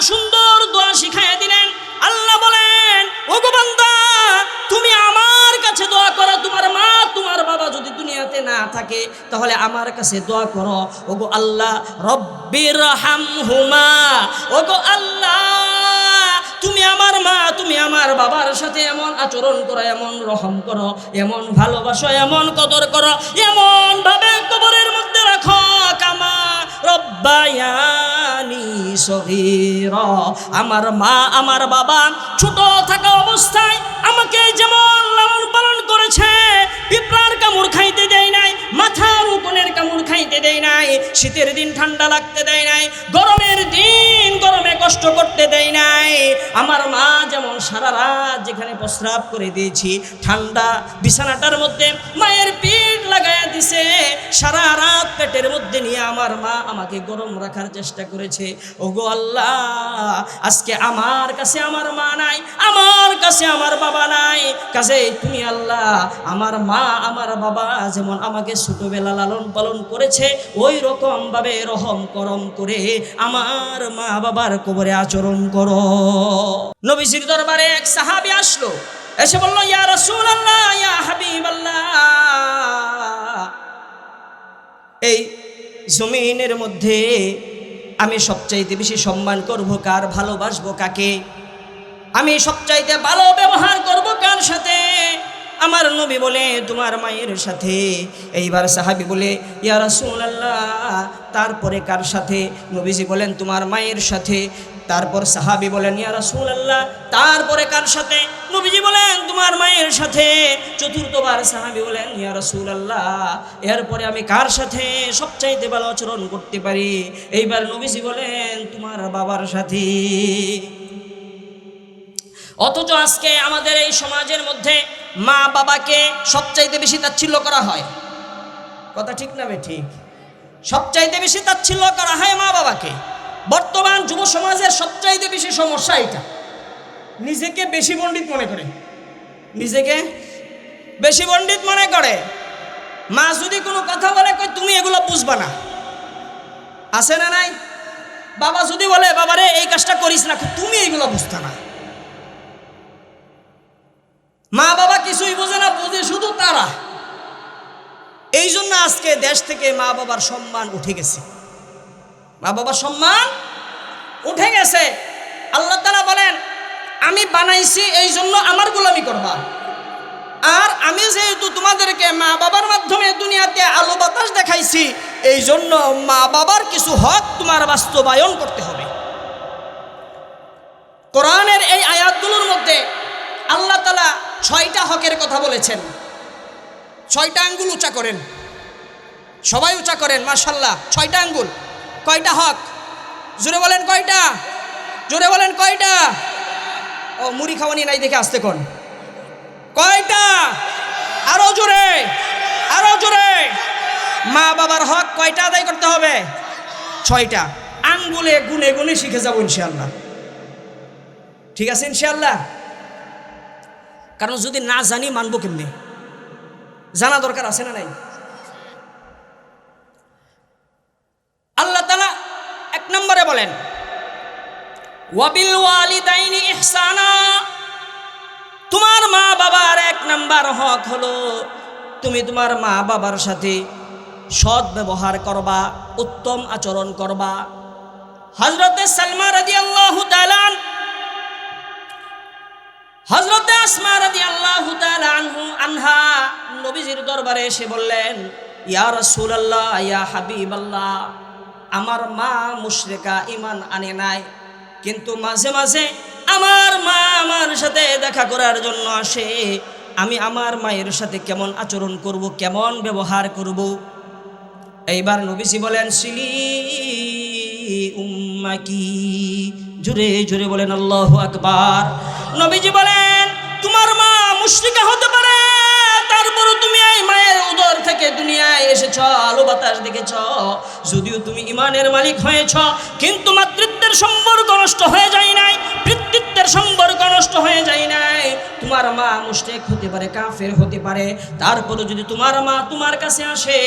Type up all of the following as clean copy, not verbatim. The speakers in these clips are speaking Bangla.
সুন্দর দোয়া শিখাইয়া দিলেন। আল্লাহ বলেন, ওগো বান্দা, তুমি আমার কাছে দোয়া করো। তোমার মা তোমার বাবা যদি দুনিয়াতে না থাকে তাহলে আমার কাছে দোয়া করো। ওগো আল্লাহ, রব্বির হামহুমা, ওগো আল্লাহ, তুমি আমার মা তুমি আমার বাবার সাথে এমন আচরণ করো, এমন রহম করো, এমন ভালোবাসো, এমন কদর করো, এমন ভাবে কবরের মধ্যে রাখো, কামা রব্বায়ানি সগীরা। আমার মা আমার বাবা ছোট থাকা অবস্থায় আমাকে যেমন লালন পালন করেছে, পিঁপড়ার কামড় খাইতে দেয় নাই, মাথার উকুনের কামড় খাইতে দেয় নাই, শীতের দিন ঠান্ডা লাগতে দেয় নাই, গরমের দিন গরমে কষ্ট করতে দেয় নাই। আমার মা যেমন সারা রাত যেখানে প্রস্রাব করে দিয়েছি, ঠান্ডা বিছানাটার মধ্যে মায়ের পিঠ লাগাইয়া দিছে, সারা রাত পেটের মধ্যে নিয়ে আমার মা আমাকে গরম রাখার চেষ্টা করেছে। ওগো আল্লাহ, আজকে আমার কাছে আমার মা নাই, আমার কাছে আমার বাবা নাই, কাজে তুমি আল্লাহ আমার মা আমার বাবা যেমন আমাকে ছোটবেলা লালন পালন করেছে, ওই রকম ভাবে রহম করম করে আমার মা বাবার কবরে আচরণ করো। নবীজির দরবারে এক সাহাবী আসলো, এসে বলল, ইয়া রাসূলুল্লাহ, ইয়া হাবিবাল্লাহ, এই জমিনের মধ্যে আমি সবচাইতে বেশি সম্মান করব কার, ভালোবাসবো কাকে, আমি সবচাইতে ভালো ব্যবহার করব কার সাথে? আমার নবী বলে, তোমার মায়ের সাথে। এইবার সাহাবী বলে, ইয়া রাসূলুল্লাহ, তারপরে কার সাথে? নবীজি বলেন, তোমার মায়ের সাথে। তারপর সাহাবী বলেন, ইয়া রাসূলুল্লাহ, তারপরে কার সাথে? নবীজি বলেন, তোমার মায়ের সাথে। চতুর্থবার সাহাবী বলেন, ইয়া রাসূলুল্লাহ, এরপরে আমি কার সাথে সবচাইতে ভালো আচরণ করতে পারি? এইবার নবীজি বলেন, তোমার বাবার সাথে। অথচ আজকে আমাদের এই সমাজের মধ্যে মা বাবাকে সবচাইতে বেশি তাচ্ছিল্য করা হয়। কথা ঠিক না বে ঠিক? সবচাইতে বেশি তাচ্ছিল্য করা হয় মা বাবাকে। বর্তমান যুব সমাজের সবচাইতে বেশি সমস্যা এটা, নিজেকে বেশি পণ্ডিত মনে করে, নিজেকে বেশি পণ্ডিত মনে করে। মা যদি কোনো কথা বলে, কই তুমি এগুলো বুঝবা না, আছে না নাই? বাবা যদি বলে, বাবারে এই কাজটা করিস না, তুমি এগুলো বুঝতা না। মা বাবা কিছুই বোঝে না, বোঝে শুধু তারা। এই জন্য আজকে দেশ থেকে মা বাবার সম্মান উঠে গেছে, মা বাবার সম্মান উঠে গেছে। আল্লাহ তাআলা বলেন, আমি বানাইছি এই জন্য আমার গোলামি করবা, আর আমি যেহেতু তোমাদেরকে মা বাবার মাধ্যমে দুনিয়াতে আলো বাতাস দেখাইছি, এই জন্য মা বাবার কিছু হক তোমার বাস্তবায়ন করতে হবে। কোরআনের এই আয়াতগুলোর মধ্যে আল্লাহ তাআলা 6টা হকের কথা বলেছেন। 6টা আঙ্গুল উঁচা করেন, সবাই উঁচা করেন, মাশাআল্লাহ। 6টা আঙ্গুল, কয়টা হক? জোরে বলেন কয়টা? জোরে বলেন কয়টা? ও মুড়ি খাওয়ানি নাই দেখে আসতে কোন, কয়টা? আরো জোরে, আরো জোরে। মা বাবার হক কয়টা আদায় করতে হবে? 6টা। আঙ্গুলে গুনে গুনে শিখে যাবো ইনশাআল্লাহ। ঠিক আছে ইনশাআল্লাহ? কারণ যদি না জানি মানবো কেমনে? জানা দরকার আছে না নাই? আল্লাহ তাআলা 1 নম্বরে বলেন, ওয়াবিল ওয়ালিদাইনি ইহসানা। তোমার মা বাবার 1 নম্বর হক হলো তুমি তোমার মা বাবার সাথে সৎ ব্যবহার করবা, উত্তম আচরণ করবা। হযরতে সালমা রাদিয়াল্লাহু তাআলা, হযরতে আসমা রাদিয়াল্লাহু তাআলা আনহা নবীজির দরবারে এসে বললেন, ইয়া রাসূলুল্লাহ, ইয়া হাবিবাল্লাহ, আমার মা মুশরিকা, ঈমান আনে নাই, কিন্তু মাঝে মাঝে আমার মা আমার সাথে দেখা করার জন্য আসে। আমি আমার মায়ের সাথে কেমন আচরণ করব, কেমন ব্যবহার করব? এইবার নবীজি বলেন, সিলি উম্মাকি। জোরে জোরে বলেন আল্লাহু আকবার। নবীজি বলেন, তোমার মা মুশরিকা হতে পারে, তারপরও তুমি এই মায়ের উদর থেকে দুনিয়ায় এসেছ, আলো বাতাস দেখেছ, যদিও তুমি ঈমানের মালিক হয়েছ, কিন্তু মাতৃত্বের সম্পর্ক নষ্ট হয়ে যায় নাই, পিতৃত্বের সম্পর্ক নষ্ট হয়ে যায় নাই। তোমার মা মুশরিক হতে পারে, কাফের হতে পারে, তারপরও যদি তোমার মা তোমার কাছে আসে,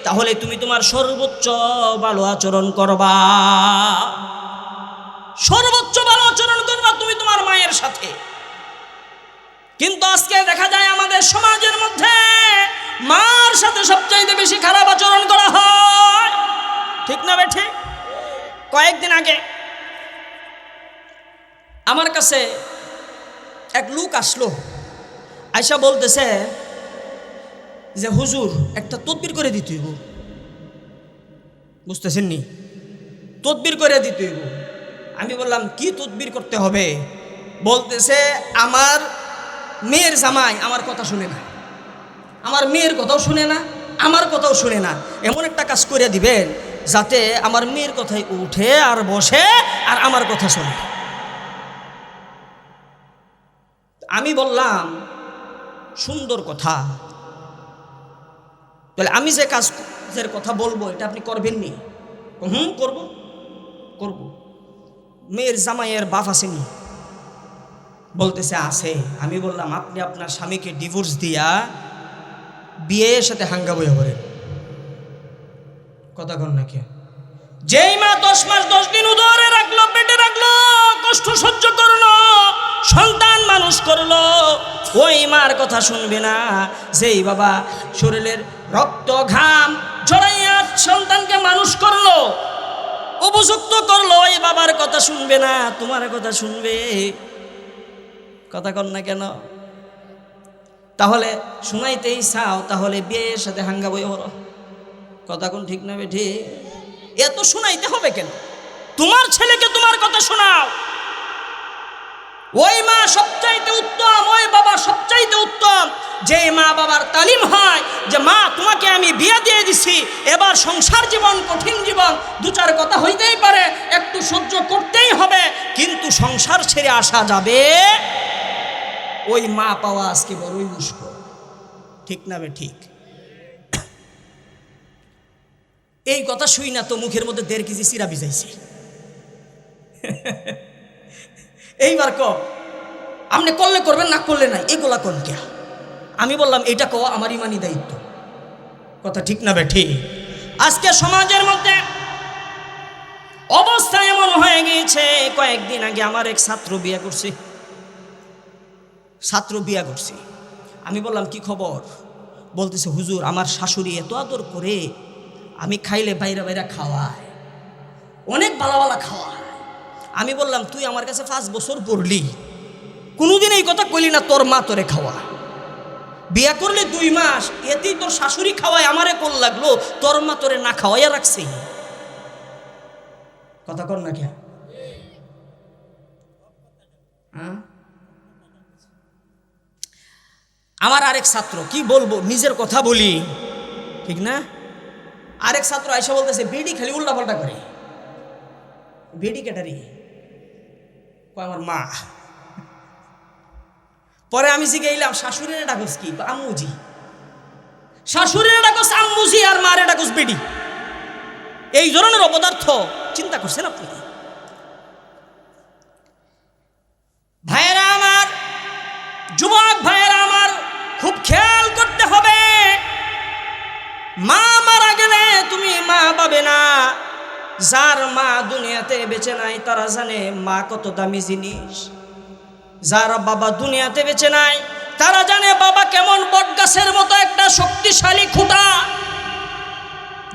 তাহলে তুমি তোমার সর্বোচ্চ ভালো আচরণ করবা, সর্বোচ্চ ভালো আচরণ করবা তুমি তোমার মায়ের সাথে। কিন্তু আজকে দেখা যায় আমাদের সমাজের মধ্যে মার সাথে সবচাইতে বেশি খারাপ আচরণ করা হয়, ঠিক না বেঠিক? কয়েকদিন আগে আমার কাছে এক লোক আসলো, আয়সা বলতেছে যে হুজুর একটা তদবির করে দিতে হইব। বুঝতেছেন নি? তদবির করে দিতে হইব। আমি বললাম কি তদবির করতে হবে? বলতেছে আমার মেয়ের জামাই আমার কথা শুনে না, আমার মেয়ের কথাও শুনে না, আমার কথাও শুনে না। এমন একটা কাজ করে দিবেন যাতে আমার মেয়ের কথাই উঠে আর বসে আর আমার কথা শোনে। আমি বললাম সুন্দর কথা, তাহলে আমি যে কাজের কথা বলবো এটা আপনি করবেন নি? করব করব। মেয়ের জামাইয়ের বাপ আসেনি? বলতেছে আছে। আমি বললাম আপনি আপনার স্বামীকে ডিভোর্স দিয়া বিয়ের সাথে হাঙ্গা বইয়া করেন। কথা কন না কে? যেই মা 10 মাস 10 দিন উদরে রাখলো, পেটে রাখলো, কষ্ট সহ্য করলো, সন্তান মানুষ করলো, ওই মার কথা শুনবে না। যেই বাবা শরীরের রক্ত ঘাম ঝরাইয়া সন্তানকে মানুষ করলো, উপযুক্ত করলো, ওই বাবার কথা শুনবে না, তোমার কথা শুনবে। কথা কন না কেন? তাহলে শুনাইতেই চাও, তাহলে বিয়ের সাথে হাঙ্গা বই হলো। কথা কোন ঠিক না ঠিক? এত শুনাইতে হবে কেন? তোমার ছেলেকে তোমার কথা শোনাও। ওই মা সবচাইতে উত্তম, ওই বাবা সবচাইতে উত্তম। যে মা বাবার তালিম হয় যে মা তোমাকে আমি বিয়ে দিয়ে দিছি, এবার সংসার জীবন কঠিন জীবন, 2-4 কথা হইতেই পারে, একটু সহ্য করতেই হবে, কিন্তু সংসার ছেড়ে আসা যাবে। ওই মা পাওয়া আজকে বড়ই মুশকিল, ঠিক না বে ঠিক? এই কথা শুই না তো মুখের মধ্যে 1.5 কেজি চিরা ভিজাইছে। এইবার আপনি করলে করবেন, না করলে নাই, এগুলা কোন কে? আমি বললাম এটা কো আমার ইমানি দায়িত্ব। কথা ঠিক না বে ঠিক? আজকে সমাজের মধ্যে অবস্থা এমন হয়ে গিয়েছে। কয়েকদিন আগে আমার এক ছাত্র বিয়ে করছে। আমি বললাম কি খবর? বলতেছে হুজুর আমার শাশুড়ি এত আদর করে, আমি খাইলে বাইরে বাইরে খাওয়ায়, অনেক ভালো ভালো খাওয়ায়। আমি বললাম তুই আমার কাছে 5 বছর পড়লি, কোনোদিন এই কথা কইলি না তোর মা তোরে খাওয়া। বিয়া করলে 2 মাস, এতেই তোর শাশুড়ি খাওয়ায়, আমারে কোল লাগলো, তোর মা তোরে না খাওয়াইয়া রাখছে। কথা কর না কে? আমার আরেক ছাত্র, কি বলবো, নিজের কথা বলি ঠিক না? আরেক ছাত্র আইসা বলতেছে বেডি খালি উল্টা পাল্টা করে। বেডি কেটারি? আমার মা। পরে আমি জিজ্ঞাইলাম শাশুড়িরে ডাকস কি? আম্মুজি। শাশুড়িরে ডাকস আম্মুজি আর মারে ডাকস বেডি। এই ধরনের অপদার্থ চিন্তা করছেন আপনি? ভাইয়েরা আমার, যুবক ভাইয়েরা আমার, খুব খেয়াল করতে হবে। মা মারা গেলে তুমি মা পাবে না। যার মা দুনিয়াতে বেঁচে নাই তারা জানে মা কত দামি জিনিস। যারা বাবা দুনিয়াতে বেঁচে নাই তারা জানে বাবা কেমন বটগাছের মতো একটা শক্তিশালী খুঁটা।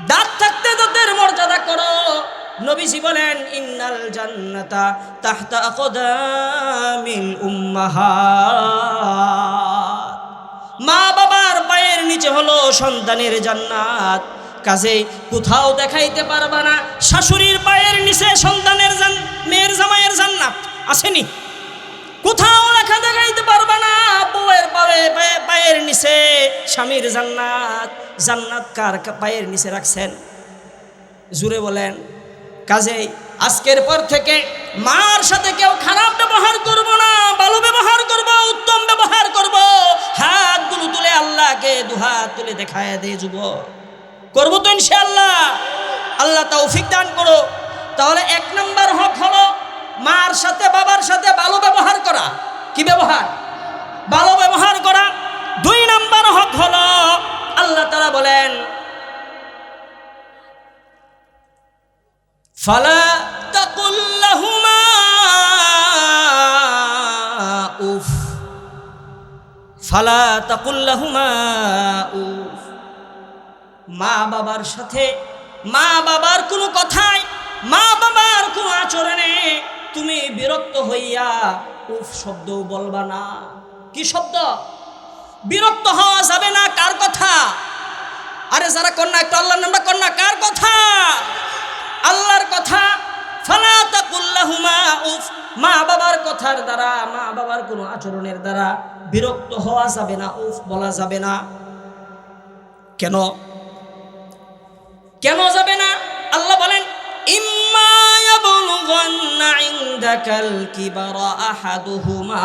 দাঁত থাকতে দাঁতের মর্যাদা করো। নবীজি বলেন ইন্নাল জান্নাতা তাহতা আকদামিল উম্মাহাত। মা বাবার পায়ের নিচে হলো সন্তানের জান্নাত। কাজেই কোথাও দেখাইতে পারবা না শাশুড়ির পায়ের নিচে সন্তানের মেয়ের জামাইয়ের জান্নাত আসেনি। কোথাও লেখা দেখাইতে পারবা না বউয়ের পায়ের নিচে স্বামীর জান্নাত। জান্নাত কার পায়ের নিচে রাখছেন? জুড়ে বলেন। কাজেই আজকের পর থেকে মার সাথে কেউ খারাপ ব্যবহার করব না, ভালো ব্যবহার করব, উত্তম ব্যবহার করব। হাতগুলো তুলে আল্লাহকে দুহাত তুলে দেখায় দে যুবক। করবো তো ইনশাআল্লাহ। আল্লাহ তৌফিক দান করো। তাহলে 1 নম্বর হক হলো মার সাথে বাবার সাথে ভালো ব্যবহার করা। কি ব্যবহার? ভালো ব্যবহার করা। 2 নম্বর হক হলো আল্লাহ তাআলা বলেন ফালা তাকুল লাহুমা ফালা তাকুল লাহুমা উফ। মা বাবার সাথে মা বাবার কোনো কথায় মা বাবার কোনো আচরণে তুমি বিরক্ত হইয়া উফ শব্দ বলবা না। কি শব্দ? বিরক্ত হওয়া যাবে না। কার কথা? আরে যারা কন্যা একটু আল্লাহর নামটা কন্যা, কার কথা? আল্লাহর কথা। ফালা তাকুল লাহুমা উফ। মা বাবার কথার দ্বারা মা বাবার কোনো আচরণের দ্বারা বিরক্ত হওয়া যাবে না, উফ বলা যাবে না। কেন কেন যাবে না? আল্লাহ বলেন ইম্মা ইয়াবলুগান্না ইনদাকাল কিবারা আহাদুহুমা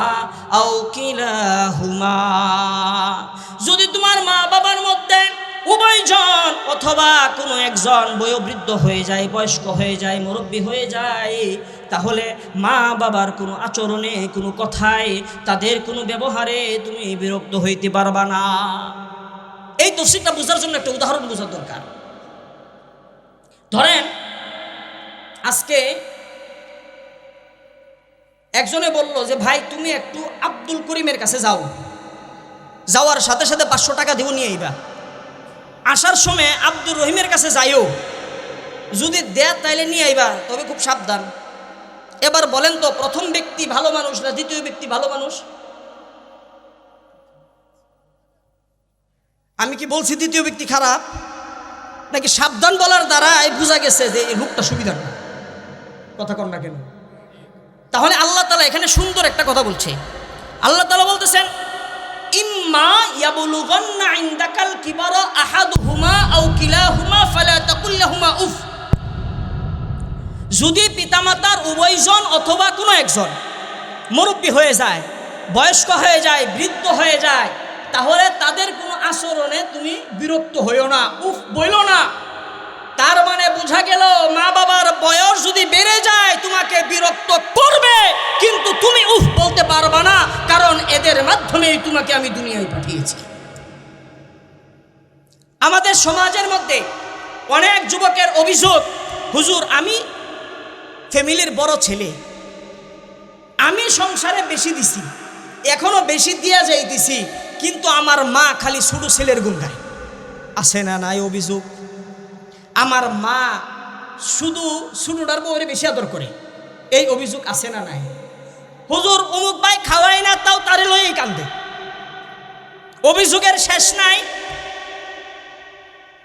আও কিলাহুমা। যদি তোমার মা বাবার মধ্যে উভয়জন অথবা কোনো একজন বয়োবৃদ্ধ হয়ে যায়, বয়স্ক হয়ে যায়, মুরব্বী হয়ে যায়, তাহলে মা বাবার কোনো আচরণে, কোনো কথায়, তাদের কোনো ব্যবহারে তুমি বিরক্ত হইতে পারবা না। এই তফসিরটা বোঝার জন্য একটা উদাহরণ বোঝার দরকার। ধরেন আজকে একজনে বলল যে ভাই তুমি একটু আব্দুল করিমের কাছে যাও, যাওয়ার সাথে সাথে 500 টাকা দিব নিয়ে আইবা, আসার সময় আব্দুর রহিমের কাছে যাইও, যদি দেয় তাইলে নিয়ে আইবা, তবে খুব সাবধান। এবার বলেন তো প্রথম ব্যক্তি ভালো মানুষ না দ্বিতীয় ব্যক্তি ভালো মানুষ? আমি কি বলছি দ্বিতীয় ব্যক্তি খারাপ? নাকি সাবধান বলার দ্বারা বোঝা গেছে যে এই লোকটা সুবিধা না? কথা কন না কেন? তাহলে আল্লাহ তাআলা এখানে সুন্দর একটা কথা বলছে। আল্লাহ তাআলা বলতেছেন ইম্মা ইয়াবলুগান্না ইনদাকাল কিবারা আহাদুহুমা আও কিলাহুমা ফালা তাকুল লাহুমা উফ। যদি পিতামাতার উভয়জন অথবা কোনো একজন মুরব্বী হয়ে যায়, বয়স্ক হয়ে যায়, বৃদ্ধ হয়ে যায়, তাহলে তাদের কোনো আচরণে তুমি বিরক্ত হইও না, উফ বইলো না। তার মানে বোঝা গেল মা বাবার বয়স যদি বেড়ে যায় তোমাকে বিরক্ত করবে, কিন্তু তুমি উফ বলতে পারবা না, কারণ এদের মাধ্যমেই তোমাকে আমি দুনিয়ায় পাঠিয়েছি। আমাদের সমাজের মধ্যে অনেক যুবকের অভিযোগ, হুজুর আমি ফ্যামিলির বড় ছেলে, আমি সংসারে বেশি দিছি, এখনো বেশি দিয়া যাইতেছি, কিন্তু আমার মা খালি ছোট ছেলের গুণ গায়। আছে না নাই অভিযোগ? আমার মা শুধু ছোটটার বউরে বেশি আদর করে, এই অভিযোগ আছে না নাই? হুজুর অমুক ভাই খাওয়াই না, তাও তারে লইই কান্দে। অভিযোগের শেষ নাই।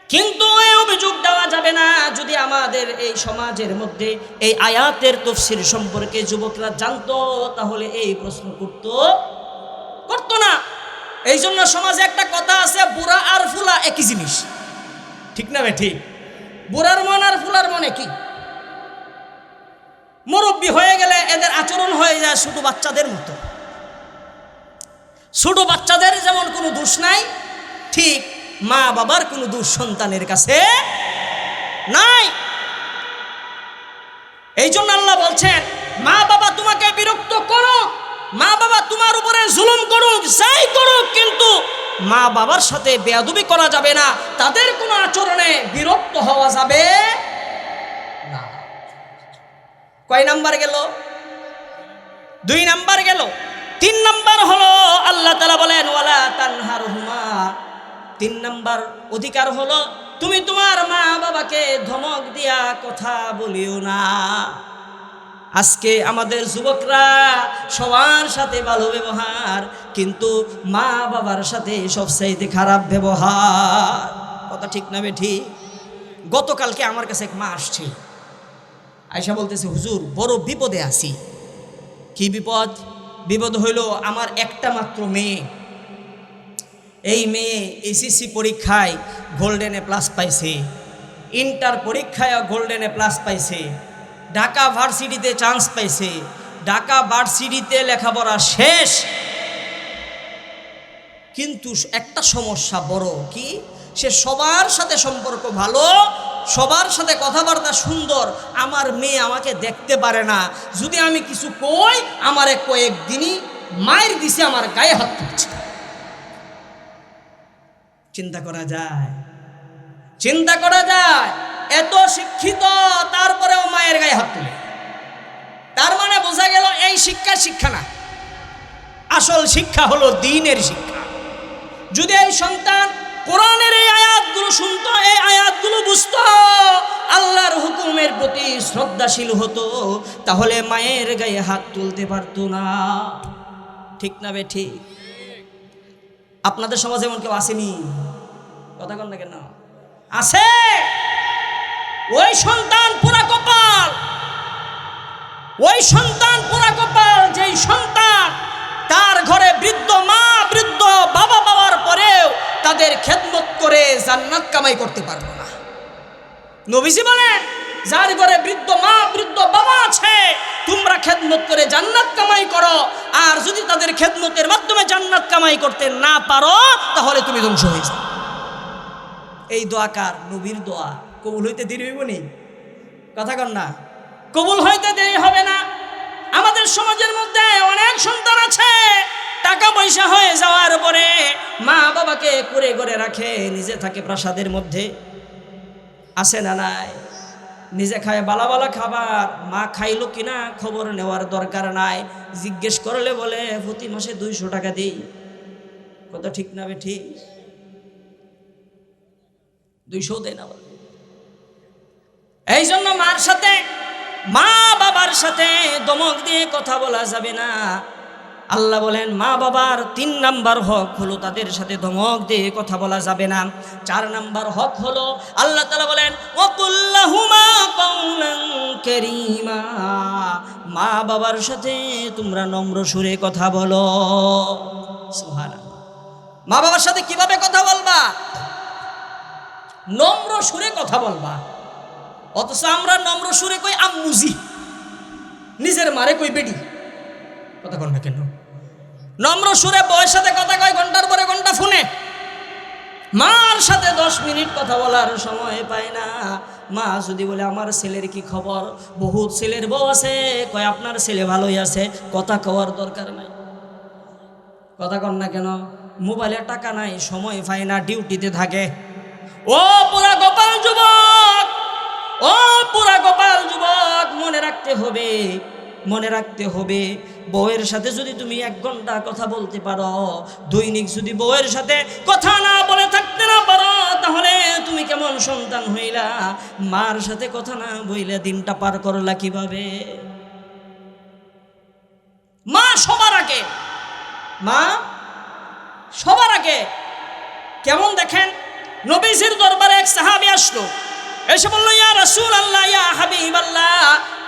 কিন্তু এই অভিযোগ দেওয়া যাবে না যদি আমাদের এই সমাজের মধ্যে এই আয়াতের তাফসীর সম্পর্কে যুবকরা জানতো, তাহলে এই প্রশ্ন করতো না। এই জন্য সমাজে একটা কথা আছে, বুড়া আর ফুলা একই জিনিস, ঠিক না ভাই? ঠিক। বুড়ার মন আর ফুলার মন একই। মুরব্বী হয়ে গেলে এদের আচরণ হয়ে যায় ছোট বাচ্চাদের মতো। ছোট বাচ্চাদের যেমন কোনো দোষ নাই, ঠিক মা বাবার কোনো দোষ সন্তানের কাছে নাই। এই জন্য আল্লাহ বলছেন মা বাবা তোমাকে বিরক্ত করুক, মা বাবা তোমার উপরে জুলুম করুক, যাই করুক, কিন্তু মা বাবার সাথে বেয়াদবি করা যাবে না, তাদের কোনো আচরণে বিরক্ত হওয়া যাবে না। কয় নাম্বার গেল? 2 নাম্বার গেল। 3 নাম্বার হলো আল্লাহ তাআলা বলেন ওয়ালা তানহারহুমা। 3 নাম্বার অধিকার হলো তুমি তোমার মা বাবাকে ধমক দিয়া কথা বলিও না। আজকে আমাদের যুবকরা সবার সাথে ভালো ব্যবহার, কিন্তু মা বাবার সাথে সবচাইতে খারাপ ব্যবহার। কথা ঠিক না বেঠি? গতকালকে আমার কাছে এক মা আসছে, আয়সা বলতেছে হুজুর বড় বিপদে আছি। কি বিপদ? বিপদ হইল আমার একটা মাত্র মেয়ে, এই মেয়ে এসএসসি পরীক্ষায় গোল্ডেন এ প্লাস পাইছে, ইন্টার পরীক্ষায় গোল্ডেন এ প্লাস পাইছে, ঢাকা ভার্সিটিতে চান্স পাইছে, ঢাকা ভার্সিটিতে লেখাপড়া শেষ, কিন্তু একটা সমস্যা বড়। কি? সে সবার সাথে সম্পর্ক ভালো, সবার সাথে কথাবার্তা সুন্দর, আমার মেয়ে আমাকে দেখতে পারে না, যদি আমি কিছু কই আমারে কয়েকদিনই মায়ের দিছে, আমার গায়ে হাত তুলছে। চিন্তা করা যায়? চিন্তা করা যায়? এত শিক্ষিত তারপরেও মায়ের গায়ে হাত তুলে। তার মানে বোঝা গেল এই শিক্ষা শিক্ষা না, আসল শিক্ষা হলো দ্বীনের শিক্ষা। যদি এই সন্তান কোরআনের এই আয়াতগুলো শুনতো, এই আয়াতগুলো বুঝতো, আল্লাহর হুকুমের প্রতি শ্রদ্ধাশীল হতো, তাহলে মায়ের গায়ে হাত তুলতে পারতো না। ঠিক না বে ঠিক? আপনাদের সমাজে এমন কেউ আসেনি? কথা কন না কেন? আছে। ওই সন্তান পুরা কপাল, ওই সন্তান পুরা কপাল, যেই সন্তান তার ঘরে বৃদ্ধ মা বৃদ্ধ বাবা পাওয়ার পরেও তাদের খেদমত করে জান্নাত কামাই করতে পারবো না। নবীজি বলেন, যার ঘরে বৃদ্ধ মা বৃদ্ধ বাবা আছে, তোমরা খেদমত করে জান্নাত কামাই করো, আর যদি তাদের খেদমতের মাধ্যমে জান্নাত কামাই করতে না পারো, তাহলে তুমি ধ্বংস হয়ে যাও। এই দোয়া কার? নবীর দোয়া। কবুল হইতে দেরি হইব নি? কথা কন না? কবুল হইতে দেরি হবে না। আমাদের সমাজের মধ্যে অনেক সন্তান আছে, টাকা পয়সা হয়ে যাওয়ার পরে মা বাবাকে কুরে করে রাখে, নিজে থাকে প্রাসাদের মধ্যে। আছে না নাই? নিজে খায় বালা বালা খাবার, মা খাইলো কিনা খবর নেওয়ার দরকার নাই। জিজ্ঞেস করলে বলে প্রতি মাসে 200 টাকা দিই। কত ঠিক না বে ঠিক? 200 দেয় না বলে। এই জন্য মার সাথে, মা বাবার সাথে দমক দিয়ে কথা বলা যাবে না। আল্লাহ বলেন মা বাবার 3 নাম্বার হক হলো তাদের সাথে ধমক দিয়ে কথা বলা যাবে না। 4 নাম্বার হক হলো আল্লাহ তাআলা বলেন ওয়াকুল্লাহুমা কাওলান কারীমা, মা বাবার সাথে তোমরা নম্র সুরে কথা বলো। সুবহানাল্লাহ। মা বাবার সাথে কিভাবে কথা বলবা? নম্র সুরে কথা বলবা। অথচ আমরা নম্র সুরে কই আম্মুজি, নিজের মারে কই বেডি। কথা কন না কেন? নম্র সুরে বউয়ের সাথে কথা কয় ঘন্টার পরে ঘন্টা ফোনে, মার সাথে 10 মিনিট কথা বলার সময় পায় না। মা যদি বলে আমার ছেলের কি খবর, বহুত ছেলের বউ আছে কয় আপনার ছেলে ভালোই আছে, কথা কওয়ার দরকার নাই। কথা কন না কেন? মোবাইলে টাকা নাই, সময় পায় না, ডিউটিতে থাকে। ও পুরা গোপাল যুবক, ও পুরা গোপাল যুবক, মনে রাখতে হবে, মনে রাখতে হবে, বউয়ের সাথে যদি তুমি 1 ঘন্টা কথা বলতে পারো, দৈনিক যদি বউয়ের সাথে কথা না বলে থাকতে না পারো, তাহলে তুমি কেমন সন্তান হইলা? মার সাথে কথা না বইলে দিনটা পার করলা কিভাবে? মা সবার আগে, মা সবার আগে। কেমন দেখেন, নবীজির দরবারে এক সাহাবী আসলো, এসে বলল ইয়া রাসূলুল্লাহ, ইয়া হাবিবাল্লাহ,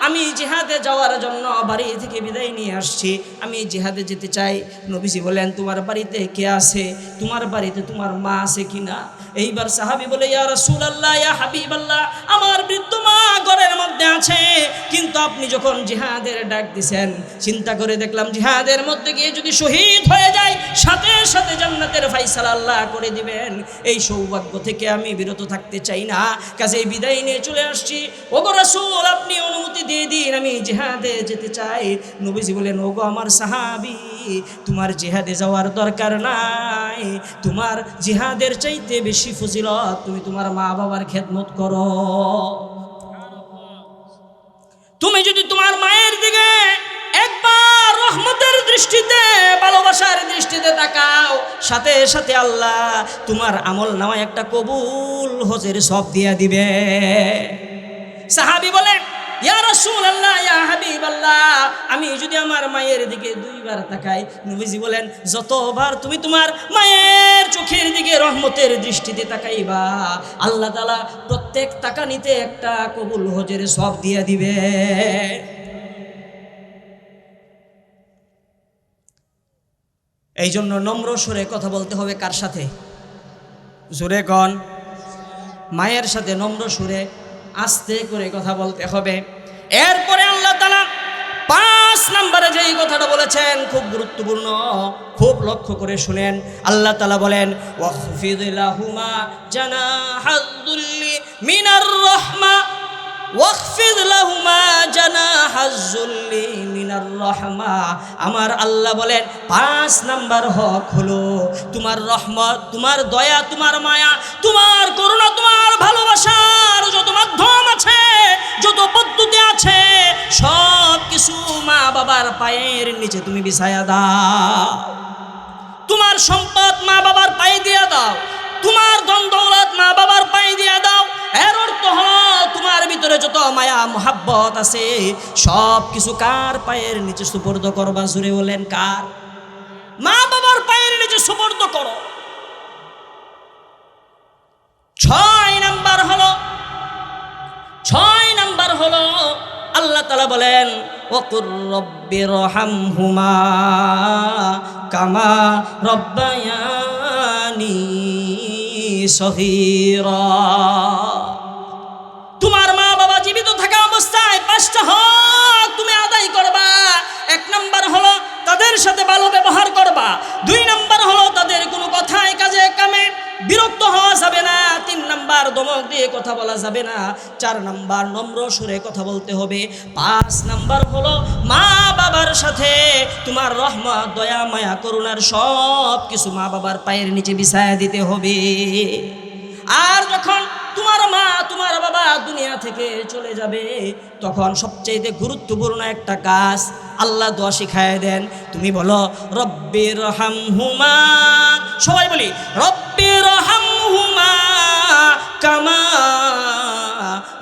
আমি জিহাদে যাওয়ার জন্য বাড়ি থেকে বিদায় নিয়ে আসছি, আমি জিহাদে যেতে চাই। নবীজি বলেন তোমার বাড়িতে কে আছে? তোমার বাড়িতে তোমার মা আছে কিনা? এইবার সাহাবী বলে ইয়া রাসূলুল্লাহ, ইয়া হাবিবাল্লাহ, আমার বৃদ্ধ মা ঘরের মধ্যে আছে, কিন্তু আপনি যখন জিহাদের ডাক দিছেন, চিন্তা করে দেখলাম জিহাদের মধ্যে গিয়ে যদি শহীদ হয়ে যায়, সাথে সাথে জান্নাতের ফয়সালা আল্লাহ করে দিবেন। এই সৌভাগ্য থেকে আমি বিরত থাকতে চাই না, কাজেই বিদায় নিয়ে চলে আসছি। ওগো রাসূল, আপনি অনুমতি দিয়ে দিন, আমি জিহাদে যেতে চাই। নবীজি বলেন ওগো আমার সাহাবী, তোমার জিহাদে যাওয়ার দরকার নাই, তোমার জিহাদের চাইতে বেশি ফজিলত তুমি তোমার মা বাবার খেদমত করো। তুমি যদি তোমার মায়ের দিকে একবার রহমতের দৃষ্টিতে, ভালোবাসার দৃষ্টিতে তাকাও, সাথে সাথে আল্লাহ তোমার আমল নামায় একটা কবুল হজের সব দিয়া দিবে। সাহাবী বলেন ইয়া রাসূলুল্লাহ, ইয়া হাবিবাল্লাহ, আমি যদি আমার মায়ের দিকে 2 বার তাকাই, নবীজি বলেন যতবার তুমি তোমার মায়ের চোখের দিকে রহমতের দৃষ্টিতে তাকাইবা, আল্লাহ তাআলা প্রত্যেক তাকানিতে একটা কবুল হজের সব দিয়া দিবে। এই জন্য নম্র সুরে কথা বলতে হবে। কার সাথে? জোরে কন। মায়ের সাথে নম্র সুরে আস্তে করে কথা বলতে হবে। এরপরে আল্লাহ তাআলা 5 নম্বরে যেই কথাটা বলেছেন খুব গুরুত্বপূর্ণ, খুব লক্ষ্য করে শুনেন। আল্লাহ তাআলা বলেন ওয়াখফিদ লাহুমা জানাহাযুল্লি মিনার রাহমা, ওয়াখফিদ লাহুমা জানাহাযুল্লি মিনার রাহমা। আমার আল্লাহ বলেন 5 নাম্বার হক হলো তোমার রহমত, তোমার দয়া, তোমার মায়া, তোমার করুণা, তোমার ভালোবাসার যত মাধ্যম আছে, যত পদ্ধতি আছে, সব কিছু মা বাবার পায়ের নিচে তুমি বিছায়া দাও। তোমার সম্পদ মা বাবার পায়ে দিয়ে দাও, তোমার ধন দৌলত মা বাবার পায়ে দিয়ে দাও। এর অর্থ হলো তোমার ভিতরে যত মায়া মোহাব্বত আছে সব কিছু কার পায়ের নিচে সুপর্দ করবা? জুড়ে বলেন কার? মা বাবার পায়ের নিচে সুপর্দ করো। 6 নাম্বার হলো আল্লাহ তাআলা বলেন ওয়াকুর রব্বিরহামহুমা কামা রব্বায়ানি সগীরা। তোমার মা বাবা জীবিত থাকা অবস্থায় 5টা হক তুমি আদায় করবা। 1 নাম্বার হলো তাদের সাথে ভালো ব্যবহার করবা। 2 নাম্বার হলো তাদের কোনো কথায় কাজে কামে বিরক্ত হওয়া যাবে না। 3 নাম্বার ধমক দিয়ে কথা বলা যাবে না। 4 নাম্বার নম্র সুরে কথা বলতে হবে। 5 নাম্বার হলো মা বাবার সাথে তোমার রহমত, দয়া, মায়া, করুণার সব কিছু মা বাবার পায়ের নিচে বিছায়া দিতে হবে। আর যখন তোমার মা তোমার বাবা দুনিয়া থেকে চলে যাবে তখন সবচেয়ে গুরুত্বপূর্ণ একটা কাজ আল্লাহ দোয়া শিখায় দেন। তুমি বলো রব্বিরহামহুমা, সবাই বলি রব্বিরহামহুমা কামা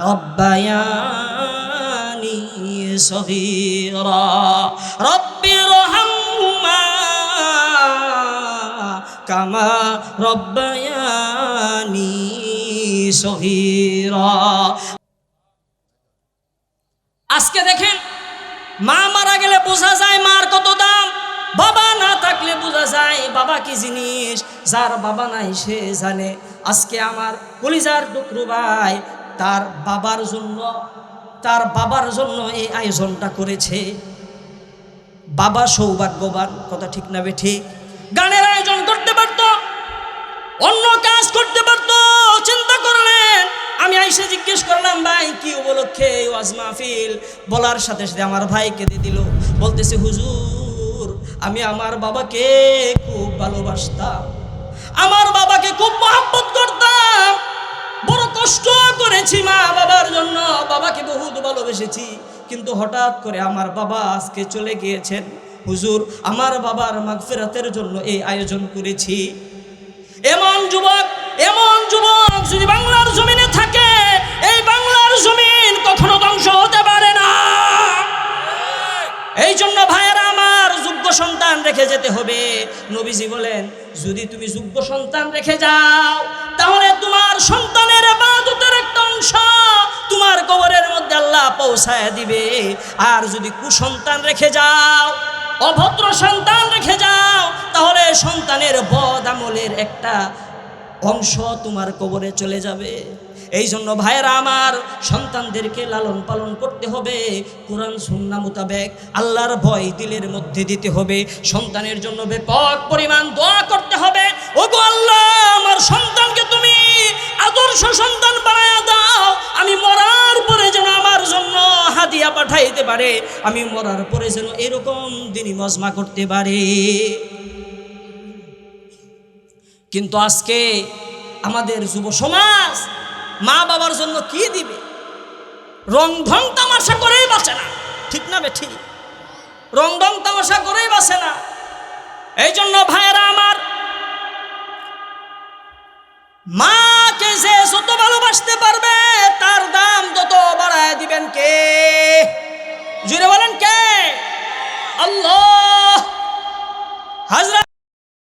রব্বায়ানি সগীরা। রব্বিরহামহুমা কামা রব্বায়ানি সগীরা। আজকে দেখেন মা মারা গেলে বোঝা যায় মার কত দাম, বাবা না থাকলে বোঝা যায় বাবা কি জিনিস। যার বাবা নাই সে জানে। আজকে আমার কলিজার টুকরো ভাই তার বাবার জন্য এই আয়োজনটা করেছে। বাবা সৌভাগ্যবান, কথা ঠিক না বে ঠিক? গানের আয়োজন করতে পারতো, অন্য কাজ করতে পারতো, চিন্তা করলেন। আমি আইসে জিজ্ঞেস করলাম ভাই কি উপলক্ষে ওয়াজ মাহফিল? বলার সাথে সাথে আমার ভাই কেঁদে দিল, বলতেছে হুজুর আমি আমার বাবাকে খুব ভালোবাসতাম, আমার বাবাকে খুব মহব্বত করতাম, বড় কষ্ট করেছি মা বাবার জন্য, বাবাকে বহুত ভালোবেসেছি, কিন্তু হঠাৎ করে আমার বাবা আজকে চলে গিয়েছেন। হুজুর আমার বাবার মাগফিরাতের জন্য এই আয়োজন করেছি। এমন যুবক যদি বাংলার জমিনে থাকে, এই বাংলার জমিন কখনো ধ্বংস হতে পারে না। এই জন্য ভাইয়েরা আমার যোগ্য সন্তান রেখে যেতে হবে। নবীজি বলেন যদি তুমি যোগ্য সন্তান রেখে যাও তাহলে তোমার সন্তানের ইবাদতের একটা অংশ তোমার কবরের মধ্যে আল্লাহ পৌঁছায় দিবে। আর যদি কুসন্তান রেখে যাও, অভদ্র সন্তান রেখে যাও, তাহলে সন্তানের বদ আমলের একটা অংশ তোমার কবরে চলে যাবে। এই জন্য ভাইয়েরা আমার সন্তানদেরকে লালন পালন করতে হবে কোরআন সুন্নাহ মোতাবেক, আল্লাহর ভয় দিলের মধ্যে দিতে হবে, সন্তানের জন্য ব্যাপক পরিমাণ দোয়া করতে হবে। ওগো আল্লাহ আমার সন্তানকে তুমি আদর্শ সন্তান বানায়া দাও, আমি মরার পরে যেন আমার জন্য হাদিয়া পাঠাইতে পারে, আমি মরার পরে যেন এরকম দিনই মজমা করতে পারে। কিন্তু আজকে আমাদের যুব সমাজ মা বাবার জন্য কি দিবে? রং ঢং তামাশা করেই বাঁচে না, ঠিক না বে ঠিক? রং ঢং তামাশা করেই বাঁচে না। এই জন্য ভাইয়েরা আমার মাকে যে যত ভালোবাসতে পারবে তার দাম তত বাড়ায় দিবেন কে? জুড়ে বলেন কে? আল্লাহ। হযরত